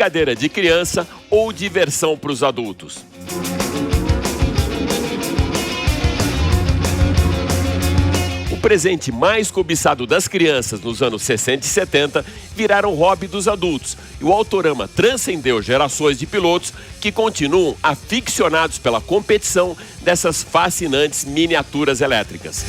brincadeira de criança ou diversão para os adultos. O presente mais cobiçado das crianças nos anos 60 e 70 viraram hobby dos adultos e o Autorama transcendeu gerações de pilotos que continuam aficionados pela competição dessas fascinantes miniaturas elétricas.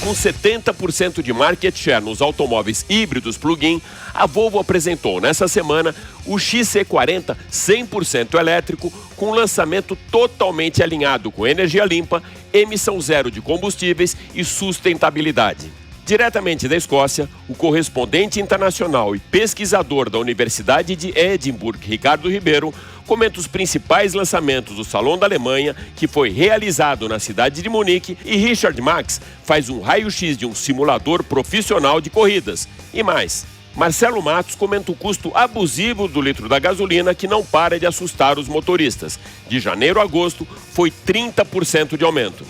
Com 70% de market share nos automóveis híbridos plug-in, a Volvo apresentou nessa semana o XC40 100% elétrico, com lançamento totalmente alinhado com energia limpa, emissão zero de combustíveis e sustentabilidade. Diretamente da Escócia, o correspondente internacional e pesquisador da Universidade de Edimburgo, Ricardo Ribeiro, comenta os principais lançamentos do Salão da Alemanha, que foi realizado na cidade de Munique, e Richard Max faz um raio-x de um simulador profissional de corridas. E mais, Marcelo Matos comenta o custo abusivo do litro da gasolina que não para de assustar os motoristas. De janeiro a agosto, foi 30% de aumento.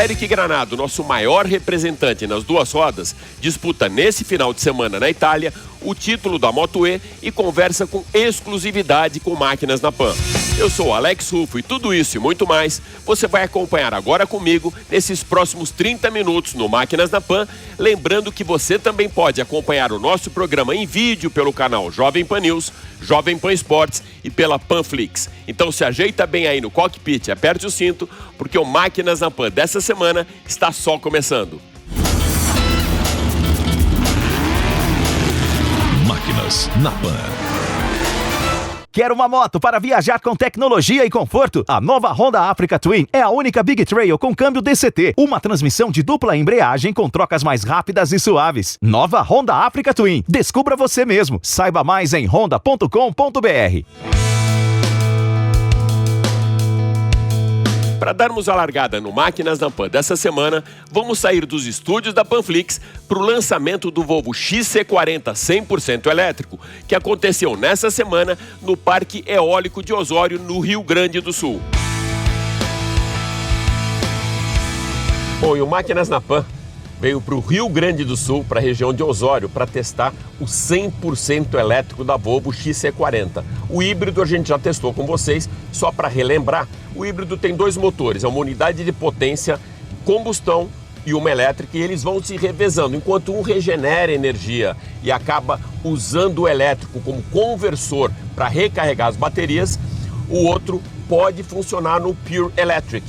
Eric Granado, nosso maior representante nas duas rodas, disputa nesse final de semana na Itália o título da Moto E e conversa com exclusividade com Máquinas na Pan. Eu sou Alex Rufo e tudo isso e muito mais você vai acompanhar agora comigo nesses próximos 30 minutos no Máquinas na Pan. Lembrando que você também pode acompanhar o nosso programa em vídeo pelo canal Jovem Pan News, Jovem Pan Esportes e pela Panflix. Então se ajeita bem aí no cockpit, aperte o cinto, porque o Máquinas na Pan dessa semana está só começando. Máquinas na Pan. Quer uma moto para viajar com tecnologia e conforto? A nova Honda Africa Twin é a única Big Trail com câmbio DCT, uma transmissão de dupla embreagem com trocas mais rápidas e suaves. Nova Honda Africa Twin. Descubra você mesmo. Saiba mais em honda.com.br. Para darmos a largada no Máquinas na Pan dessa semana, vamos sair dos estúdios da Panflix para o lançamento do Volvo XC40 100% elétrico, que aconteceu nessa semana no Parque Eólico de Osório, no Rio Grande do Sul. Bom, e o Máquinas na Pan veio para o Rio Grande do Sul, para a região de Osório, para testar o 100% elétrico da Volvo XC40. O híbrido a gente já testou com vocês, só para relembrar, o híbrido tem dois motores, é uma unidade de potência, combustão e uma elétrica, e eles vão se revezando. Enquanto um regenera energia e acaba usando o elétrico como conversor para recarregar as baterias, o outro pode funcionar no Pure Electric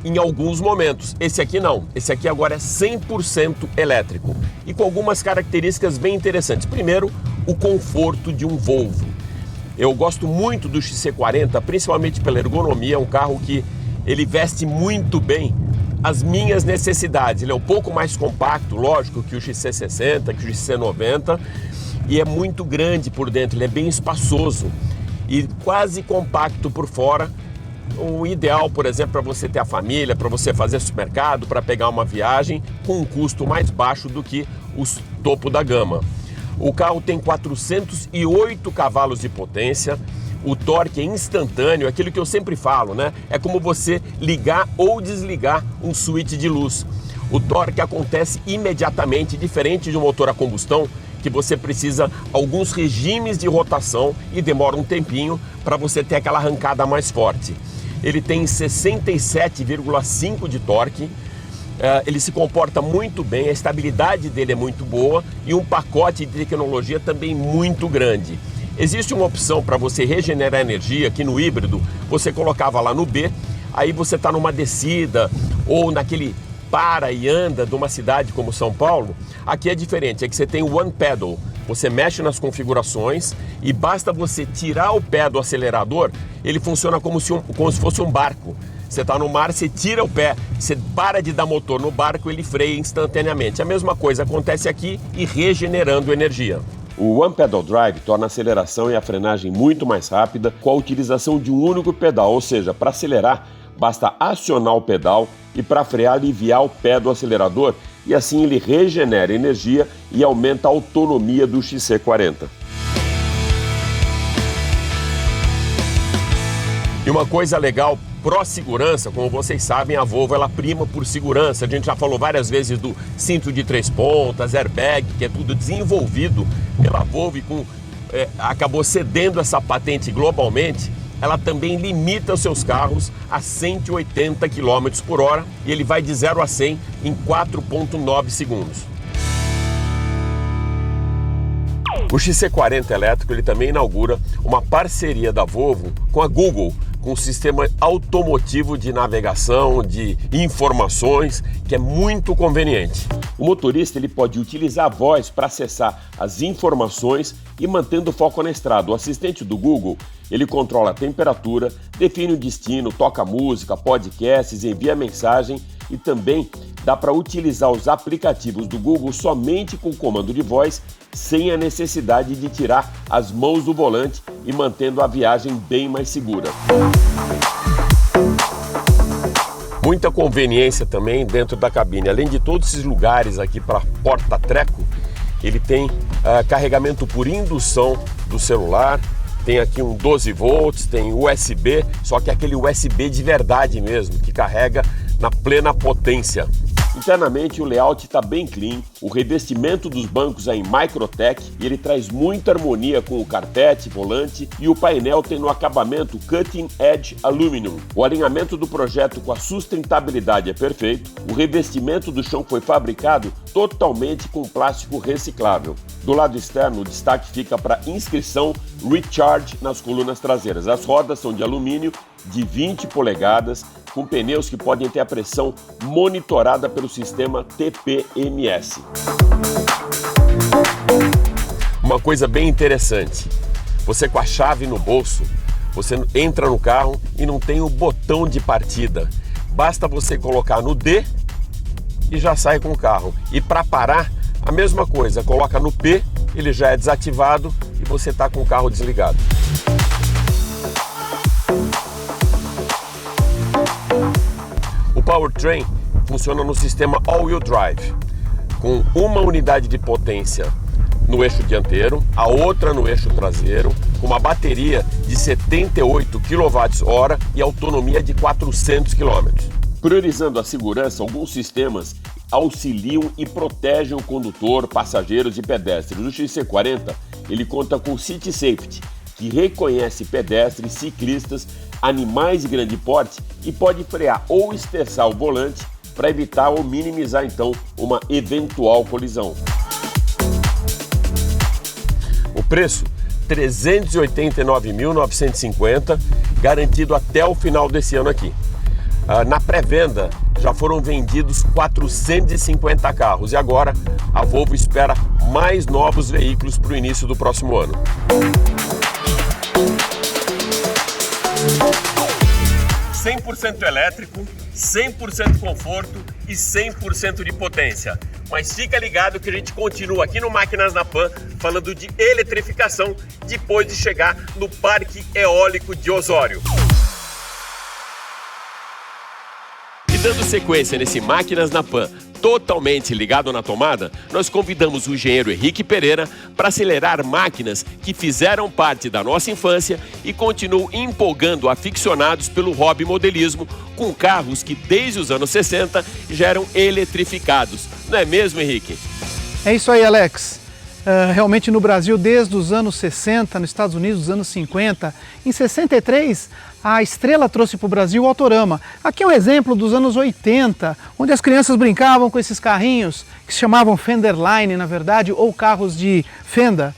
em alguns momentos. Esse aqui não, esse aqui agora é 100% elétrico e com algumas características bem interessantes. Primeiro, o conforto de um Volvo. Eu gosto muito do XC40, principalmente pela ergonomia, é um carro que ele veste muito bem as minhas necessidades. Ele é um pouco mais compacto, lógico, que o XC60, que o XC90, e é muito grande por dentro, ele é bem espaçoso e quase compacto por fora. O ideal, por exemplo, para você ter a família, para você fazer supermercado, para pegar uma viagem com um custo mais baixo do que os topo da gama. O carro tem 408 cavalos de potência, o torque é instantâneo, aquilo que eu sempre falo, né? É como você ligar ou desligar um switch de luz. O torque acontece imediatamente, diferente de um motor a combustão, que você precisa alguns regimes de rotação e demora um tempinho para você ter aquela arrancada mais forte. Ele tem 67,5 de torque, ele se comporta muito bem, a estabilidade dele é muito boa e um pacote de tecnologia também muito grande. Existe uma opção para você regenerar energia, que no híbrido você colocava lá no B, aí você está numa descida ou naquele para e anda de uma cidade como São Paulo. Aqui é diferente, é que você tem o One Pedal, você mexe nas configurações e basta você tirar o pé do acelerador, ele funciona como se fosse um barco. Você está no mar, você tira o pé, você para de dar motor no barco, ele freia instantaneamente. A mesma coisa acontece aqui e regenerando energia. O One Pedal Drive torna a aceleração e a frenagem muito mais rápida com a utilização de um único pedal, ou seja, para acelerar basta acionar o pedal e para frear aliviar o pé do acelerador e assim ele regenera energia e aumenta a autonomia do XC40. E uma coisa legal pró-segurança, como vocês sabem, a Volvo ela prima por segurança. A gente já falou várias vezes do cinto de 3 pontas, airbag, que é tudo desenvolvido pela Volvo e acabou cedendo essa patente globalmente. Ela também limita os seus carros a 180 km por hora e ele vai de 0 a 100 em 4,9 segundos. O XC40 elétrico ele também inaugura uma parceria da Volvo com a Google, com um sistema automotivo de navegação, de informações, que é muito conveniente. O motorista ele pode utilizar a voz para acessar as informações e mantendo o foco na estrada. O assistente do Google, ele controla a temperatura, define o destino, toca música, podcasts, envia mensagem e também dá para utilizar os aplicativos do Google somente com o comando de voz, sem a necessidade de tirar as mãos do volante e mantendo a viagem bem mais segura. Muita conveniência também dentro da cabine. Além de todos esses lugares aqui para porta-treco, ele tem carregamento por indução do celular, tem aqui um 12 volts, tem USB, só que é aquele USB de verdade mesmo, que carrega na plena potência. Internamente o layout está bem clean, o revestimento dos bancos é em Microtech e ele traz muita harmonia com o carpete, volante e o painel tem no acabamento Cutting Edge Aluminum. O alinhamento do projeto com a sustentabilidade é perfeito, o revestimento do chão foi fabricado totalmente com plástico reciclável. Do lado externo o destaque fica para inscrição Recharge nas colunas traseiras. As rodas são de alumínio de 20 polegadas, com pneus que podem ter a pressão monitorada pelo sistema TPMS. Uma coisa bem interessante, você com a chave no bolso, você entra no carro e não tem o botão de partida. Basta você colocar no D e já sai com o carro. E para parar, a mesma coisa, coloca no P, ele já é desativado e você está com o carro desligado. O powertrain funciona no sistema all-wheel drive, com uma unidade de potência no eixo dianteiro, a outra no eixo traseiro, com uma bateria de 78 kWh e autonomia de 400 km. Priorizando a segurança, alguns sistemas auxiliam e protegem o condutor, passageiros e pedestres. O XC40 ele conta com City Safety, que reconhece pedestres, ciclistas, animais de grande porte e pode frear ou esterçar o volante para evitar ou minimizar então uma eventual colisão. O preço R$ 389.950, garantido até o final desse ano aqui. Na pré-venda já foram vendidos 450 carros e agora a Volvo espera mais novos veículos para o início do próximo ano. 100% elétrico, 100% conforto e 100% de potência. Mas fica ligado que a gente continua aqui no Máquinas na Pan falando de eletrificação depois de chegar no Parque Eólico de Osório. E dando sequência nesse Máquinas na Pan totalmente ligado na tomada, nós convidamos o engenheiro Henrique Pereira para acelerar máquinas que fizeram parte da nossa infância e continuam empolgando aficionados pelo hobby modelismo com carros que desde os anos 60 já eram eletrificados. Não é mesmo, Henrique? É isso aí, Alex. Realmente no Brasil, desde os anos 60, nos Estados Unidos, dos anos 50, em 63, a Estrela trouxe para o Brasil o Autorama. Aqui é um exemplo dos anos 80, onde as crianças brincavam com esses carrinhos que se chamavam Fenderline, na verdade, ou carros de fenda.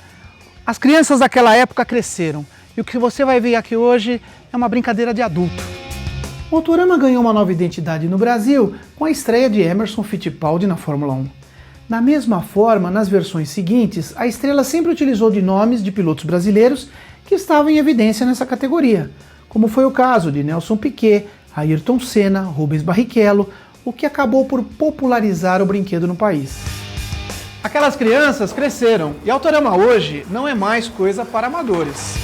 As crianças daquela época cresceram e o que você vai ver aqui hoje é uma brincadeira de adulto. O Autorama ganhou uma nova identidade no Brasil com a estreia de Emerson Fittipaldi na Fórmula 1. Da mesma forma, nas versões seguintes, a Estrela sempre utilizou de nomes de pilotos brasileiros que estavam em evidência nessa categoria, como foi o caso de Nelson Piquet, Ayrton Senna, Rubens Barrichello, o que acabou por popularizar o brinquedo no país. Aquelas crianças cresceram e Autorama hoje não é mais coisa para amadores.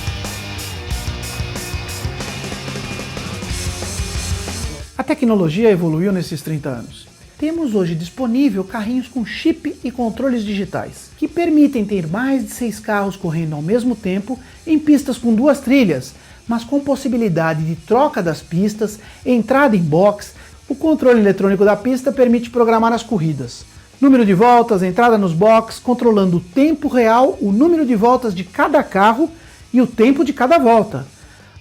A tecnologia evoluiu nesses 30 anos. Temos hoje disponível carrinhos com chip e controles digitais, que permitem ter mais de 6 carros correndo ao mesmo tempo em pistas com 2 trilhas, mas com possibilidade de troca das pistas, entrada em box. O controle eletrônico da pista permite programar as corridas. Número de voltas, entrada nos box, controlando o tempo real, o número de voltas de cada carro e o tempo de cada volta.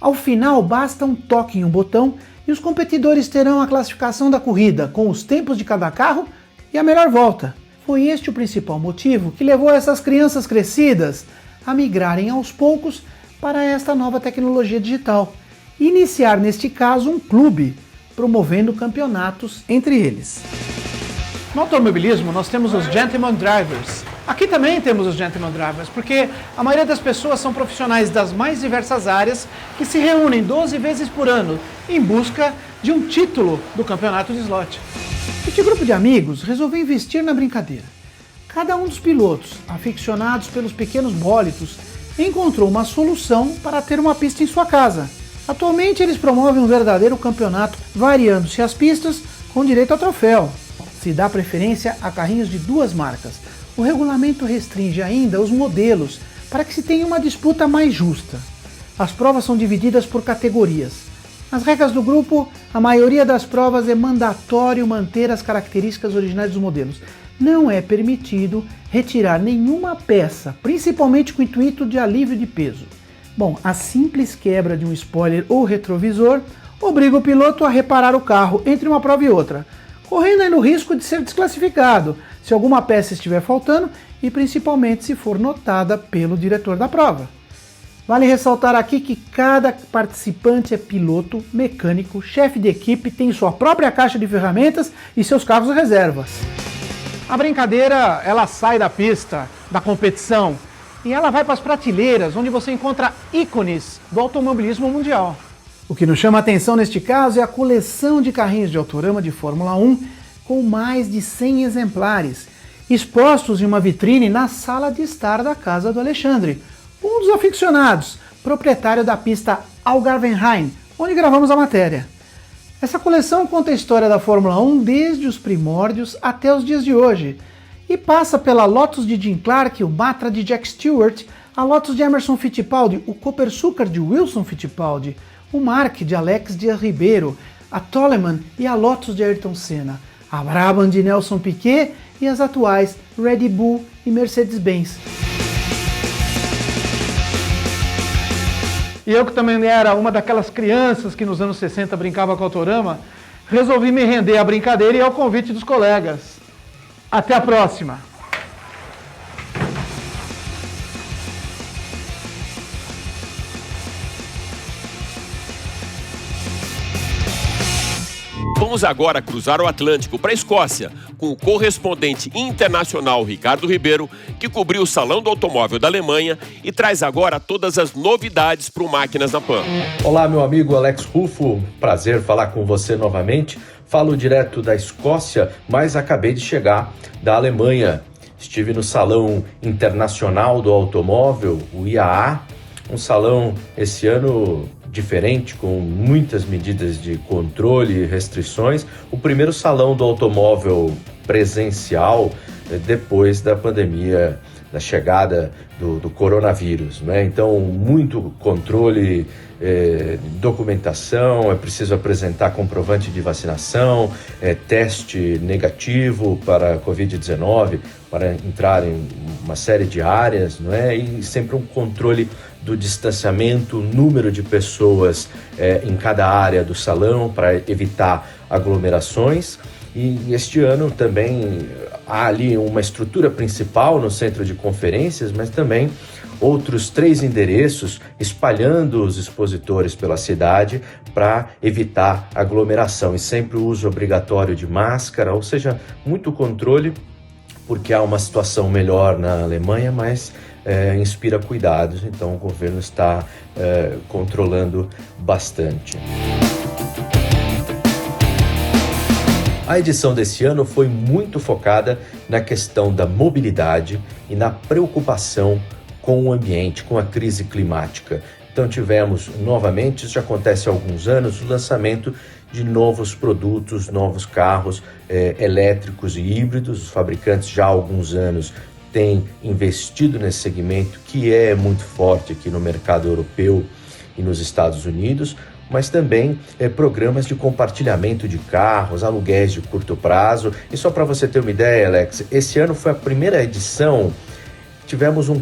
Ao final, basta um toque em um botão e os competidores terão a classificação da corrida, com os tempos de cada carro e a melhor volta. Foi este o principal motivo que levou essas crianças crescidas a migrarem aos poucos para esta nova tecnologia digital e iniciar, neste caso, um clube, promovendo campeonatos entre eles. No automobilismo, nós temos os Gentleman Drivers. Aqui também temos os Gentleman Drivers, porque a maioria das pessoas são profissionais das mais diversas áreas que se reúnem 12 vezes por ano em busca de um título do campeonato de slot. Este grupo de amigos resolveu investir na brincadeira. Cada um dos pilotos, aficionados pelos pequenos bólidos, encontrou uma solução para ter uma pista em sua casa. Atualmente eles promovem um verdadeiro campeonato, variando-se as pistas com direito a troféu. Se dá preferência a carrinhos de duas marcas. O regulamento restringe ainda os modelos para que se tenha uma disputa mais justa. As provas são divididas por categorias. Nas regras do grupo, a maioria das provas é mandatório manter as características originais dos modelos. Não é permitido retirar nenhuma peça, principalmente com o intuito de alívio de peso. Bom, a simples quebra de um spoiler ou retrovisor obriga o piloto a reparar o carro entre uma prova e outra, correndo ainda o risco de ser desclassificado se alguma peça estiver faltando e principalmente se for notada pelo diretor da prova. Vale ressaltar aqui que cada participante é piloto, mecânico, chefe de equipe, tem sua própria caixa de ferramentas e seus carros reservas. A brincadeira, ela sai da pista, da competição, e ela vai para as prateleiras, onde você encontra ícones do automobilismo mundial. O que nos chama a atenção neste caso é a coleção de carrinhos de autorama de Fórmula 1 com mais de 100 exemplares, expostos em uma vitrine na sala de estar da casa do Alexandre, um dos aficionados, proprietário da pista Algarvenheim, onde gravamos a matéria. Essa coleção conta a história da Fórmula 1 desde os primórdios até os dias de hoje, e passa pela Lotus de Jim Clark, o Matra de Jack Stewart, a Lotus de Emerson Fittipaldi, o Copersucar de Wilson Fittipaldi, o Mark de Alex Dias Ribeiro, a Toleman e a Lotus de Ayrton Senna, a Brabham de Nelson Piquet e as atuais Red Bull e Mercedes-Benz. E eu, que também era uma daquelas crianças que nos anos 60 brincava com autorama, resolvi me render à brincadeira e ao convite dos colegas. Até a próxima! Vamos agora cruzar o Atlântico para a Escócia, com o correspondente internacional Ricardo Ribeiro, que cobriu o Salão do Automóvel da Alemanha e traz agora todas as novidades para o Máquinas na Pan. Olá, meu amigo Alex Ruffo, prazer falar com você novamente. Falo direto da Escócia, mas acabei de chegar da Alemanha. Estive no Salão Internacional do Automóvel, o IAA, um salão esse ano diferente, com muitas medidas de controle e restrições. O primeiro salão do automóvel presencial depois da pandemia, da chegada do coronavírus, né? Então, muito controle, documentação, é preciso apresentar comprovante de vacinação, teste negativo para a Covid-19, para entrar em uma série de áreas, não é? E sempre um controle do distanciamento, número de pessoas em cada área do salão para evitar aglomerações. E este ano também há ali uma estrutura principal no centro de conferências, mas também outros 3 endereços espalhando os expositores pela cidade para evitar aglomeração e sempre o uso obrigatório de máscara, ou seja, muito controle, porque há uma situação melhor na Alemanha, mas inspira cuidados, então o governo está controlando bastante. A edição desse ano foi muito focada na questão da mobilidade e na preocupação com o ambiente, com a crise climática. Então tivemos novamente, isso já acontece há alguns anos, o lançamento de novos produtos, novos carros elétricos e híbridos. Os fabricantes já há alguns anos têm investido nesse segmento que é muito forte aqui no mercado europeu e nos Estados Unidos, mas também programas de compartilhamento de carros, aluguéis de curto prazo. E só para você ter uma ideia, Alex, esse ano foi a primeira edição, tivemos um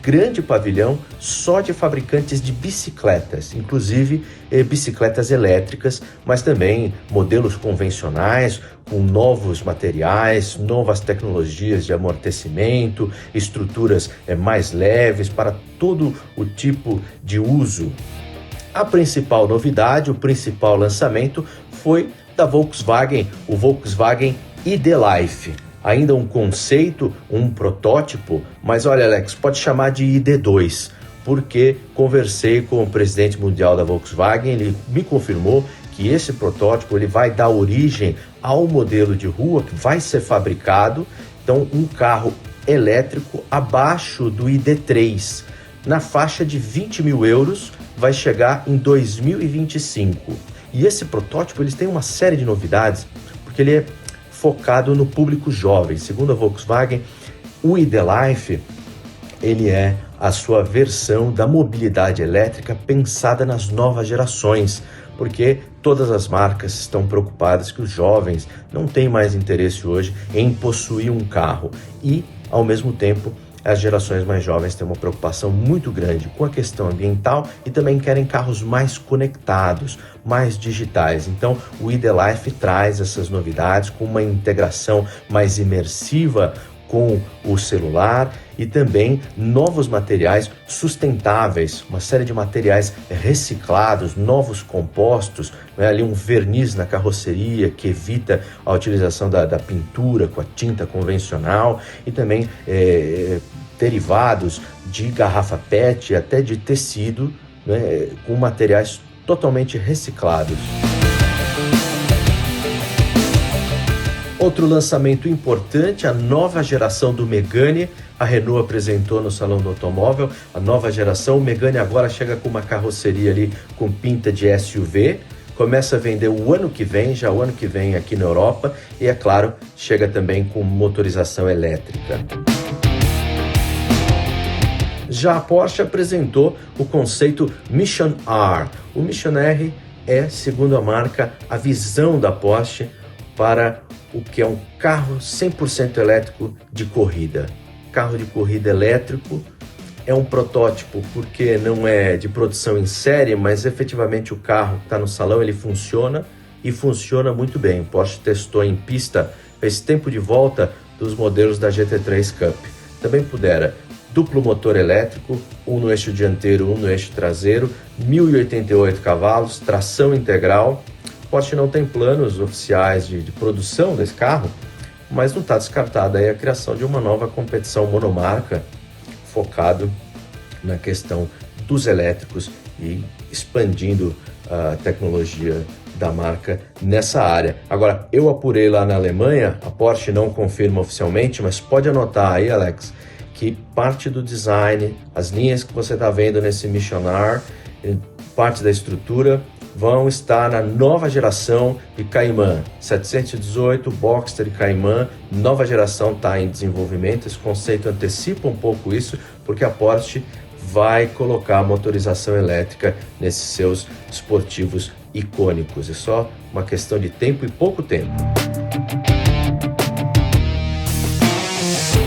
grande pavilhão só de fabricantes de bicicletas, inclusive bicicletas elétricas, mas também modelos convencionais, com novos materiais, novas tecnologias de amortecimento, estruturas mais leves para todo o tipo de uso. A principal novidade, o principal lançamento foi da Volkswagen, o Volkswagen ID.Life. Ainda um conceito, um protótipo, mas olha, Alex, pode chamar de ID2, porque conversei com o presidente mundial da Volkswagen, ele me confirmou que esse protótipo ele vai dar origem ao modelo de rua que vai ser fabricado, então um carro elétrico abaixo do ID3, na faixa de 20 mil euros, vai chegar em 2025. E esse protótipo ele tem uma série de novidades, porque ele é focado no público jovem. Segundo a Volkswagen, o ID.Life ele é a sua versão da mobilidade elétrica pensada nas novas gerações, porque todas as marcas estão preocupadas que os jovens não têm mais interesse hoje em possuir um carro e, ao mesmo tempo, as gerações mais jovens têm uma preocupação muito grande com a questão ambiental e também querem carros mais conectados, mais digitais. Então, o ID.Life traz essas novidades com uma integração mais imersiva com o celular e também novos materiais sustentáveis, uma série de materiais reciclados, novos compostos, ali um verniz na carroceria que evita a utilização da pintura com a tinta convencional e também derivados de garrafa PET, até de tecido, com materiais totalmente reciclados. Outro lançamento importante, a nova geração do Megane. A Renault apresentou no Salão do Automóvel a nova geração. O Megane agora chega com uma carroceria ali com pinta de SUV. Começa a vender o ano que vem, já o ano que vem aqui na Europa. E, é claro, chega também com motorização elétrica. Já a Porsche apresentou o conceito Mission R. O Mission R é, segundo a marca, a visão da Porsche para o que é um carro 100% elétrico de corrida. Carro de corrida elétrico é um protótipo porque não é de produção em série, mas efetivamente o carro que está no salão ele funciona e funciona muito bem. Porsche testou em pista, fez tempo de volta dos modelos da GT3 Cup. Também pudera duplo motor elétrico, um no eixo dianteiro, um no eixo traseiro, 1.088 cavalos, tração integral. Porsche não tem planos oficiais de produção desse carro, mas não está descartada aí a criação de uma nova competição monomarca focado na questão dos elétricos e expandindo a tecnologia da marca nessa área. Agora, eu apurei lá na Alemanha, a Porsche não confirma oficialmente, mas pode anotar aí, Alex, que parte do design, as linhas que você está vendo nesse Mission R, parte da estrutura, vão estar na nova geração de Cayman. 718, Boxster e Cayman, nova geração está em desenvolvimento. Esse conceito antecipa um pouco isso, porque a Porsche vai colocar motorização elétrica nesses seus esportivos icônicos. É só uma questão de tempo e pouco tempo.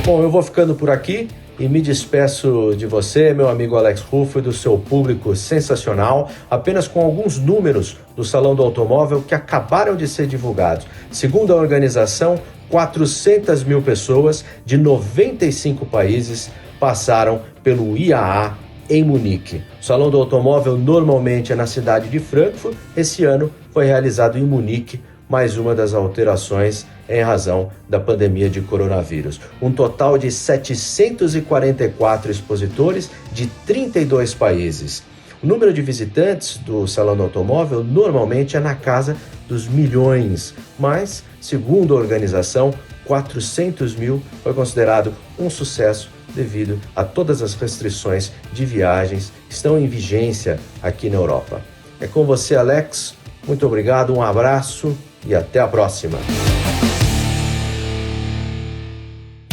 Bom, eu vou ficando por aqui e me despeço de você, meu amigo Alex Ruffo, e do seu público sensacional, apenas com alguns números do Salão do Automóvel que acabaram de ser divulgados. Segundo a organização, 400 mil pessoas de 95 países passaram pelo IAA em Munique. O Salão do Automóvel normalmente é na cidade de Frankfurt. Esse ano foi realizado em Munique, mais uma das alterações em razão da pandemia de coronavírus. Um total de 744 expositores de 32 países. O número de visitantes do Salão do Automóvel normalmente é na casa dos milhões, mas, segundo a organização, 400 mil foi considerado um sucesso devido a todas as restrições de viagens que estão em vigência aqui na Europa. É com você, Alex. Muito obrigado, um abraço e até a próxima.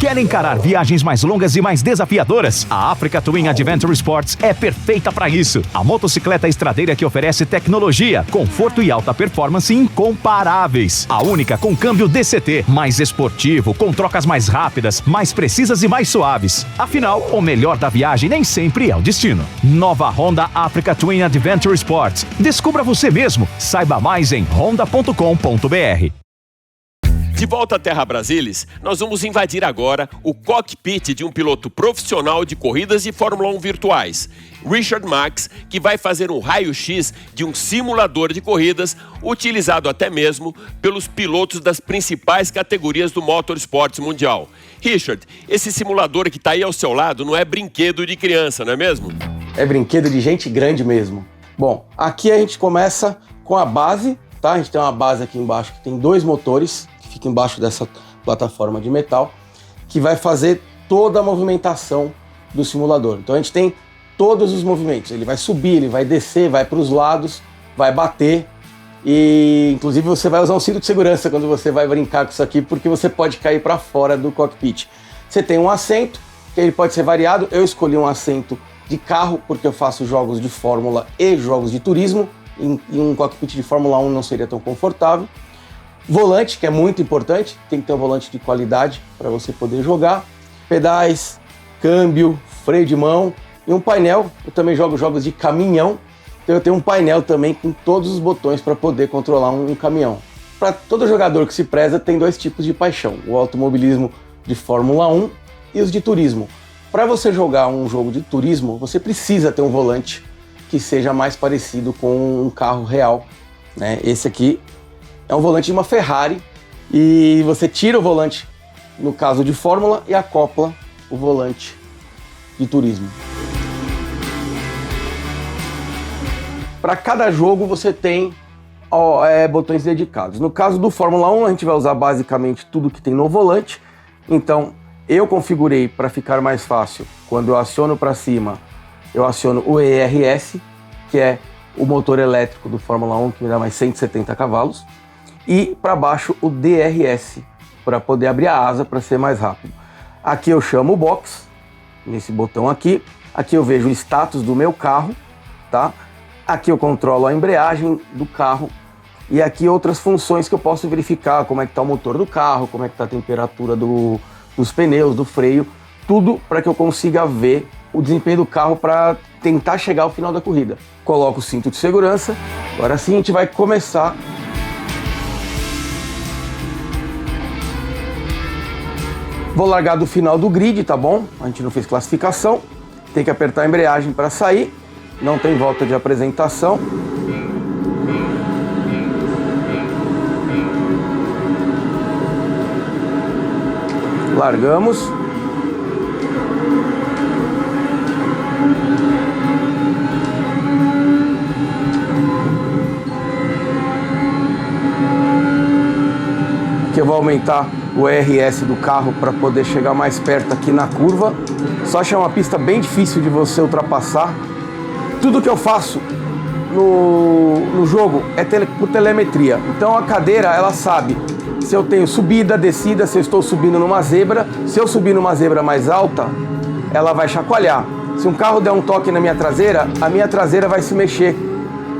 Quer encarar viagens mais longas e mais desafiadoras? A Africa Twin Adventure Sports é perfeita para isso. A motocicleta estradeira que oferece tecnologia, conforto e alta performance incomparáveis. A única com câmbio DCT, mais esportivo, com trocas mais rápidas, mais precisas e mais suaves. Afinal, o melhor da viagem nem sempre é o destino. Nova Honda Africa Twin Adventure Sports. Descubra você mesmo. Saiba mais em honda.com.br. De volta à Terra Brasilis, nós vamos invadir agora o cockpit de um piloto profissional de corridas de Fórmula 1 virtuais, Richard Marx, que vai fazer um raio-x de um simulador de corridas utilizado até mesmo pelos pilotos das principais categorias do motorsport mundial. Richard, esse simulador que está aí ao seu lado não é brinquedo de criança, não é mesmo? É brinquedo de gente grande mesmo. Bom, aqui a gente começa com a base, tá? A gente tem uma base aqui embaixo que tem 2 motores, fica embaixo dessa plataforma de metal, que vai fazer toda a movimentação do simulador. Então a gente tem todos os movimentos, ele vai subir, ele vai descer, vai para os lados, vai bater e inclusive você vai usar um cinto de segurança quando você vai brincar com isso aqui, porque você pode cair para fora do cockpit. Você tem um assento, que ele pode ser variado, eu escolhi um assento de carro porque eu faço jogos de Fórmula e jogos de turismo, em um cockpit de Fórmula 1 não seria tão confortável. Volante, que é muito importante, tem que ter um volante de qualidade para você poder jogar. Pedais, câmbio, freio de mão e um painel. Eu também jogo jogos de caminhão, então eu tenho um painel também com todos os botões para poder controlar um caminhão. Para todo jogador que se preza, tem 2 tipos de paixão: o automobilismo de Fórmula 1 e os de turismo. Para você jogar um jogo de turismo, você precisa ter um volante que seja mais parecido com um carro real, né? Esse aqui é um volante de uma Ferrari e você tira o volante, no caso de Fórmula, e acopla o volante de turismo. Para cada jogo você tem botões dedicados. No caso do Fórmula 1, a gente vai usar basicamente tudo que tem no volante. Então, eu configurei para ficar mais fácil. Quando eu aciono para cima, eu aciono o ERS, que é o motor elétrico do Fórmula 1, que me dá mais 170 cavalos. E para baixo o DRS, para poder abrir a asa para ser mais rápido. Aqui eu chamo o box, nesse botão aqui. Aqui eu vejo o status do meu carro, tá? Aqui eu controlo a embreagem do carro. E aqui outras funções que eu posso verificar, como é que está o motor do carro, como é que está a temperatura dos pneus, do freio. Tudo para que eu consiga ver o desempenho do carro para tentar chegar ao final da corrida. Coloco o cinto de segurança. Agora sim a gente vai começar. Vou largar do final do grid, tá bom? A gente não fez classificação. Tem que apertar a embreagem para sair. Não tem volta de apresentação. Largamos. Aqui eu vou aumentar o RS do carro para poder chegar mais perto aqui na curva. Só achar uma pista bem difícil de você ultrapassar. Tudo que eu faço no jogo é por telemetria. Então a cadeira, ela sabe se eu tenho subida, descida, se eu estou subindo numa zebra. Se eu subir numa zebra mais alta, ela vai chacoalhar. Se um carro der um toque na minha traseira, a minha traseira vai se mexer.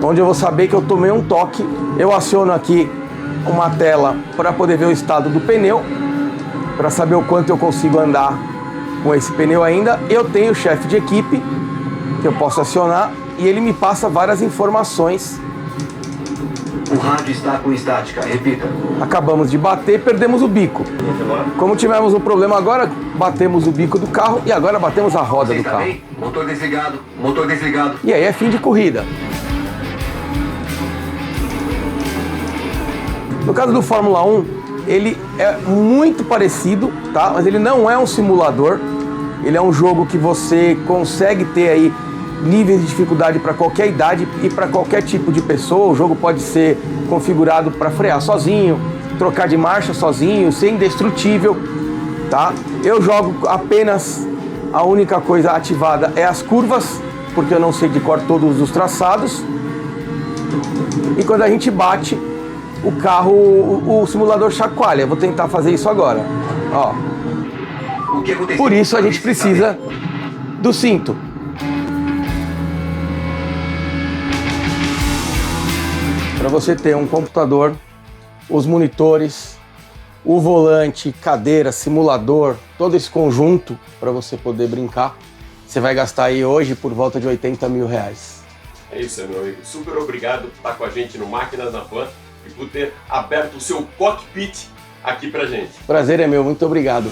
Onde eu vou saber que eu tomei um toque, eu aciono aqui uma tela para poder ver o estado do pneu, para saber o quanto eu consigo andar com esse pneu ainda. Eu tenho o chefe de equipe que eu posso acionar e ele me passa várias informações. O rádio está com estática, repita. Acabamos de bater, perdemos o bico. Como tivemos um problema agora, batemos o bico do carro e agora batemos a roda do carro. Bem? Motor desligado, motor desligado. E aí é fim de corrida. No caso do Fórmula 1, ele é muito parecido, tá? Mas ele não é um simulador. Ele é um jogo que você consegue ter aí níveis de dificuldade para qualquer idade e para qualquer tipo de pessoa. O jogo pode ser configurado para frear sozinho, trocar de marcha sozinho, ser indestrutível, tá? Eu jogo apenas, a única coisa ativada é as curvas, porque eu não sei de cor todos os traçados. E quando a gente bate, o carro, o simulador chacoalha. Eu vou tentar fazer isso agora. Ó. O que aconteceu? Por isso a gente precisa do cinto. Para você ter um computador, os monitores, o volante, cadeira, simulador, todo esse conjunto para você poder brincar, você vai gastar aí hoje por volta de 80 mil reais. É isso, meu amigo. Super obrigado por estar com a gente no Máquinas na Pan e por ter aberto o seu cockpit aqui pra gente. Prazer é meu, muito obrigado.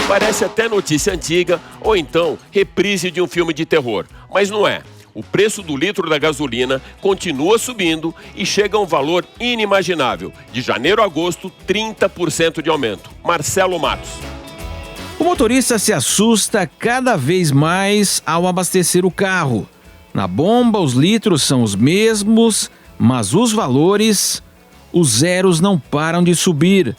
Parece até notícia antiga ou então reprise de um filme de terror, mas não é. O preço do litro da gasolina continua subindo e chega a um valor inimaginável. De janeiro a agosto, 30% de aumento. Marcelo Matos. O motorista se assusta cada vez mais ao abastecer o carro. Na bomba, os litros são os mesmos, mas os valores, os zeros não param de subir.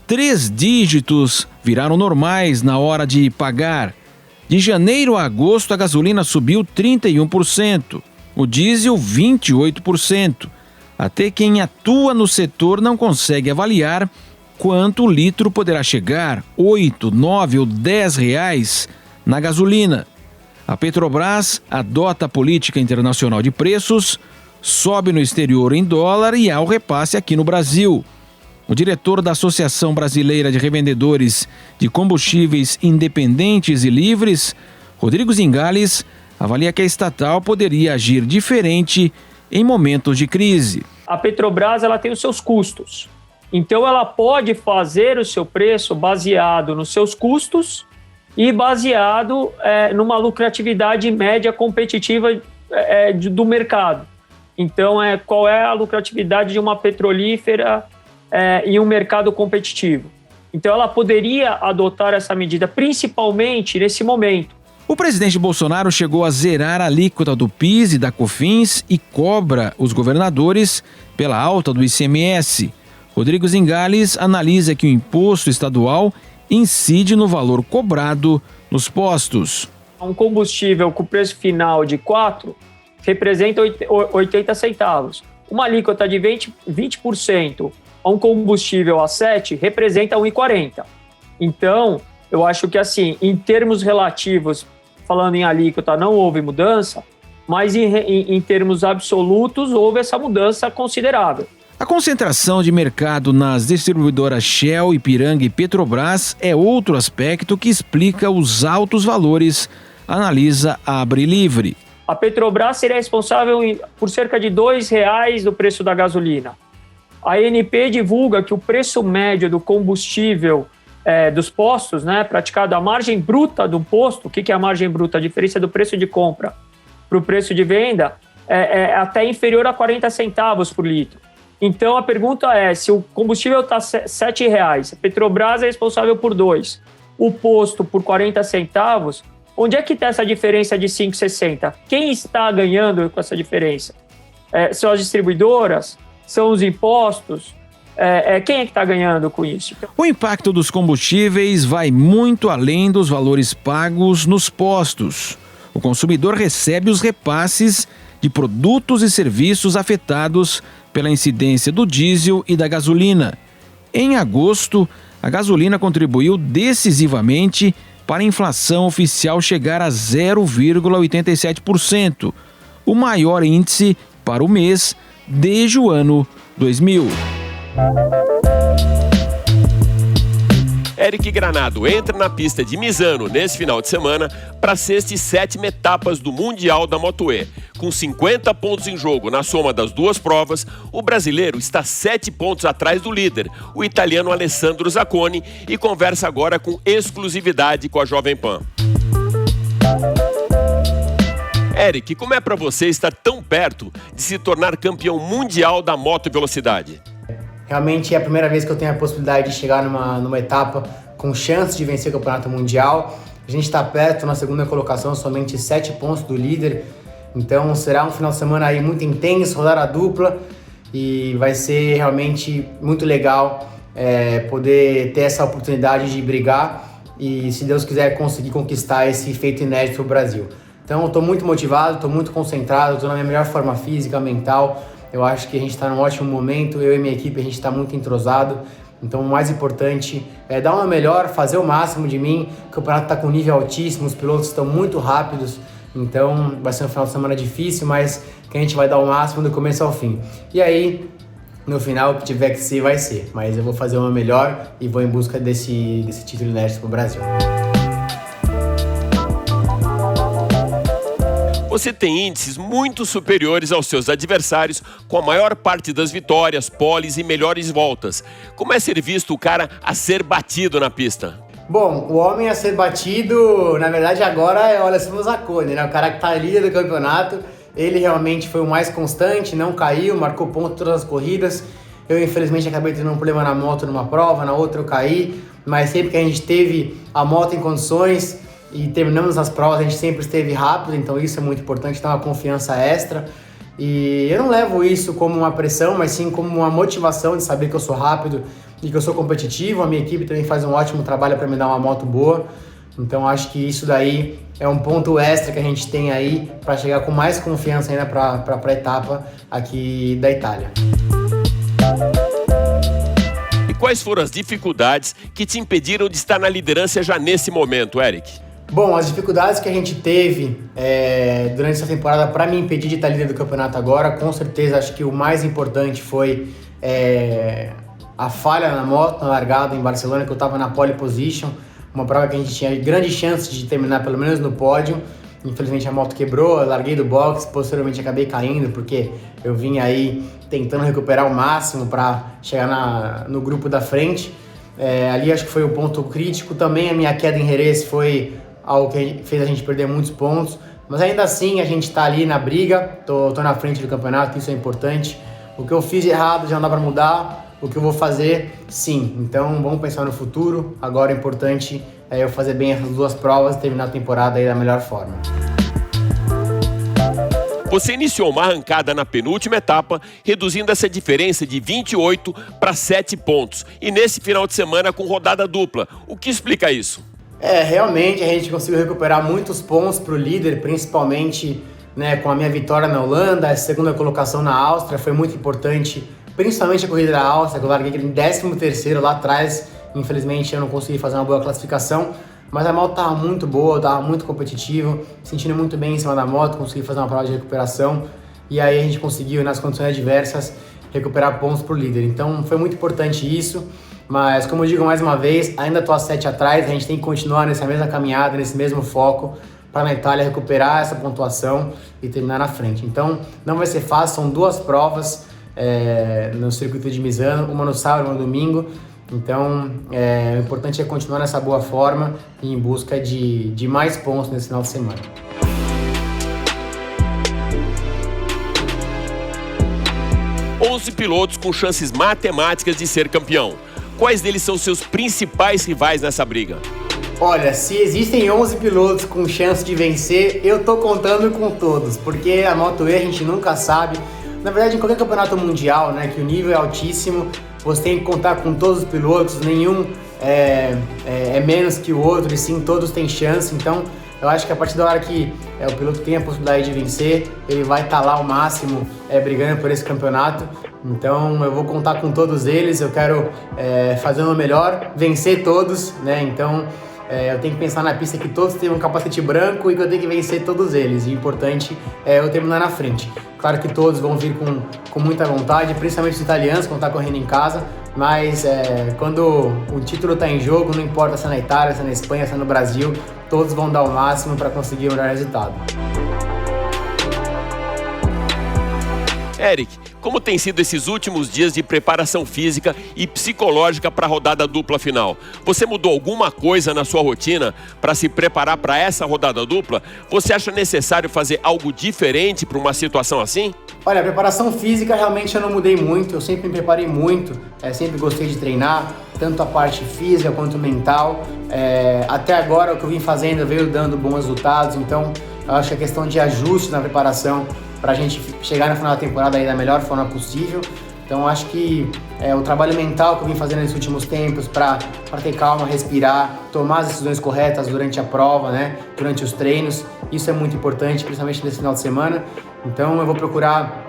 3 dígitos viraram normais na hora de pagar. De janeiro a agosto, a gasolina subiu 31%, o diesel 28%. Até quem atua no setor não consegue avaliar quanto o litro poderá chegar, 8, 9 ou 10 reais na gasolina. A Petrobras adota a política internacional de preços, sobe no exterior em dólar e há o repasse aqui no Brasil. O diretor da Associação Brasileira de Revendedores de Combustíveis Independentes e Livres, Rodrigo Zingales, avalia que a estatal poderia agir diferente em momentos de crise. A Petrobras ela tem os seus custos, então ela pode fazer o seu preço baseado nos seus custos e baseado numa lucratividade média competitiva do mercado. Então, qual é a lucratividade de uma petrolífera em um mercado competitivo. Então ela poderia adotar essa medida, principalmente nesse momento. O presidente Bolsonaro chegou a zerar a alíquota do PIS e da COFINS e cobra os governadores pela alta do ICMS. Rodrigo Zingales analisa que o imposto estadual incide no valor cobrado nos postos. Um combustível com preço final de 4 representa 80 centavos. Uma alíquota de 20% a um combustível a 7 representa 1,40. Então, eu acho que assim, em termos relativos, falando em alíquota, não houve mudança, mas em termos absolutos houve essa mudança considerável. A concentração de mercado nas distribuidoras Shell, Ipiranga e Petrobras é outro aspecto que explica os altos valores, analisa a Abre Livre. A Petrobras seria responsável por cerca de R$ 2,00 do preço da gasolina. A ANP divulga que o preço médio do combustível dos postos, praticado a margem bruta do posto, o que é a margem bruta? A diferença do preço de compra para o preço de venda é até inferior a 40 centavos por litro. Então a pergunta é, se o combustível está R$ 7,00, a Petrobras é responsável por 2, o posto por 40 centavos, onde é que está essa diferença de 5,60? Quem está ganhando com essa diferença? São as distribuidoras? São os impostos? Quem é que está ganhando com isso? O impacto dos combustíveis vai muito além dos valores pagos nos postos. O consumidor recebe os repasses de produtos e serviços afetados pela incidência do diesel e da gasolina. Em agosto, a gasolina contribuiu decisivamente para a inflação oficial chegar a 0,87%, o maior índice para o mês desde o ano 2000. Eric Granado entra na pista de Misano nesse final de semana para a 6ª e 7ª etapas do Mundial da Moto E. Com 50 pontos em jogo na soma das duas provas, o brasileiro está 7 pontos atrás do líder, o italiano Alessandro Zacconi, e conversa agora com exclusividade com a Jovem Pan. Eric, como é para você estar tão perto de se tornar campeão mundial da moto velocidade? Realmente é a primeira vez que eu tenho a possibilidade de chegar numa etapa com chance de vencer o campeonato mundial. A gente está perto, na segunda colocação, somente 7 pontos do líder. Então será um final de semana aí muito intenso, rodada dupla, e vai ser realmente muito legal poder ter essa oportunidade de brigar e, se Deus quiser, conseguir conquistar esse feito inédito para o Brasil. Então eu estou muito motivado, estou muito concentrado, estou na minha melhor forma física, mental. Eu acho que a gente está num ótimo momento, eu e minha equipe, a gente está muito entrosado Então o mais importante é dar uma melhor, fazer o máximo de mim. O campeonato está com nível altíssimo, os pilotos estão muito rápidos, então vai ser um final de semana difícil, mas que a gente vai dar o máximo do começo ao fim. E aí, no final, o que tiver que ser, vai ser. Mas eu vou fazer uma melhor e vou em busca desse título inédito para o Brasil. Você tem índices muito superiores aos seus adversários, com a maior parte das vitórias, poles e melhores voltas. Como é ser visto o cara a ser batido na pista? Bom, o homem a ser batido, na verdade agora é o Alessandro Zacconi, né? O cara que tá líder do campeonato. Ele realmente foi o mais constante, não caiu, marcou ponto em todas as corridas. Eu infelizmente acabei tendo um problema na moto numa prova, na outra eu caí, mas sempre que a gente teve a moto em condições e terminamos as provas, a gente sempre esteve rápido, então isso é muito importante, dá uma confiança extra. E eu não levo isso como uma pressão, mas sim como uma motivação de saber que eu sou rápido e que eu sou competitivo. A minha equipe também faz um ótimo trabalho para me dar uma moto boa. Então acho que isso daí é um ponto extra que a gente tem aí para chegar com mais confiança ainda para a etapa aqui da Itália. E quais foram as dificuldades que te impediram de estar na liderança já nesse momento, Eric? Bom, as dificuldades que a gente teve durante essa temporada para me impedir de estar líder do campeonato agora, com certeza acho que o mais importante foi a falha na moto, na largada em Barcelona, que eu estava na pole position, uma prova que a gente tinha grande chance de terminar pelo menos no pódio. Infelizmente a moto quebrou, eu larguei do box, posteriormente acabei caindo porque eu vim aí tentando recuperar o máximo para chegar no grupo da frente. Ali acho que foi o ponto crítico. Também a minha queda em Jerez foi algo que fez a gente perder muitos pontos, mas ainda assim a gente tá ali na briga, tô na frente do campeonato, isso é importante. O que eu fiz de errado já não dá para mudar, o que eu vou fazer, sim. Então vamos pensar no futuro, agora o importante é eu fazer bem essas duas provas e terminar a temporada aí da melhor forma. Você iniciou uma arrancada na penúltima etapa, reduzindo essa diferença de 28 para 7 pontos, e nesse final de semana com rodada dupla. O que explica isso? Realmente a gente conseguiu recuperar muitos pontos para o líder, principalmente com a minha vitória na Holanda, a segunda colocação na Áustria foi muito importante, principalmente a corrida da Áustria, que eu larguei em 13º lá atrás. Infelizmente eu não consegui fazer uma boa classificação, mas a moto estava muito boa, estava muito competitivo, sentindo muito bem em cima da moto, consegui fazer uma prova de recuperação e aí a gente conseguiu, nas condições adversas, recuperar pontos para o líder. Então foi muito importante isso. Mas, como eu digo mais uma vez, ainda estou a 7 atrás, a gente tem que continuar nessa mesma caminhada, nesse mesmo foco, para na Itália recuperar essa pontuação e terminar na frente. Então, não vai ser fácil, são duas provas no circuito de Misano, uma no sábado e uma no domingo. Então, o importante é continuar nessa boa forma e em busca de mais pontos nesse final de semana. Onze pilotos com chances matemáticas de ser campeão. Quais deles são seus principais rivais nessa briga? Olha, se existem 11 pilotos com chance de vencer, eu tô contando com todos, porque a Moto E a gente nunca sabe. Na verdade, em qualquer campeonato mundial, que o nível é altíssimo, você tem que contar com todos os pilotos, nenhum é menos que o outro, e sim, todos têm chance. Então, eu acho que a partir da hora que o piloto tem a possibilidade de vencer, ele vai estar lá ao máximo brigando por esse campeonato. Então eu vou contar com todos eles, eu quero fazer o melhor, vencer todos, Então eu tenho que pensar na pista que todos tenham um capacete branco e que eu tenho que vencer todos eles. E o importante é eu terminar na frente. Claro que todos vão vir com muita vontade, principalmente os italianos que vão estar correndo em casa, mas quando o título está em jogo, não importa se é na Itália, se é na Espanha, se é no Brasil, todos vão dar o máximo para conseguir o melhor resultado. Eric, como tem sido esses últimos dias de preparação física e psicológica para a rodada dupla final? Você mudou alguma coisa na sua rotina para se preparar para essa rodada dupla? Você acha necessário fazer algo diferente para uma situação assim? Olha, a preparação física realmente eu não mudei muito, eu sempre me preparei muito, sempre gostei de treinar, tanto a parte física quanto mental. Até agora o que eu vim fazendo veio dando bons resultados, então eu acho que a questão de ajuste na preparação para a gente chegar no final da temporada aí da melhor forma possível. Então acho que o trabalho mental que eu vim fazendo nesses últimos tempos para ter calma, respirar, tomar as decisões corretas durante a prova, durante os treinos, isso é muito importante, principalmente nesse final de semana. Então eu vou procurar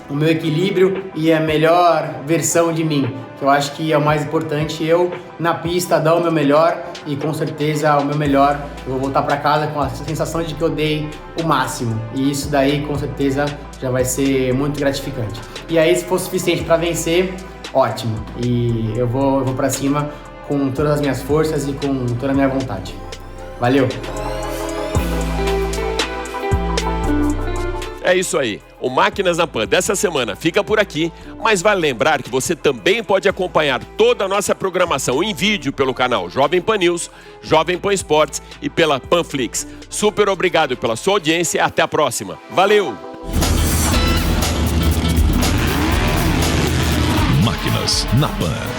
o meu equilíbrio e a melhor versão de mim, que eu acho que é o mais importante. Eu, na pista, dar o meu melhor e com certeza o meu melhor, eu vou voltar para casa com a sensação de que eu dei o máximo, e isso daí com certeza já vai ser muito gratificante. E aí, se for suficiente para vencer, ótimo, e eu vou para cima com todas as minhas forças e com toda a minha vontade. Valeu! É isso aí. O Máquinas na Pan dessa semana fica por aqui, mas vale lembrar que você também pode acompanhar toda a nossa programação em vídeo pelo canal Jovem Pan News, Jovem Pan Esportes e pela Panflix. Super obrigado pela sua audiência e até a próxima. Valeu! Máquinas na Pan.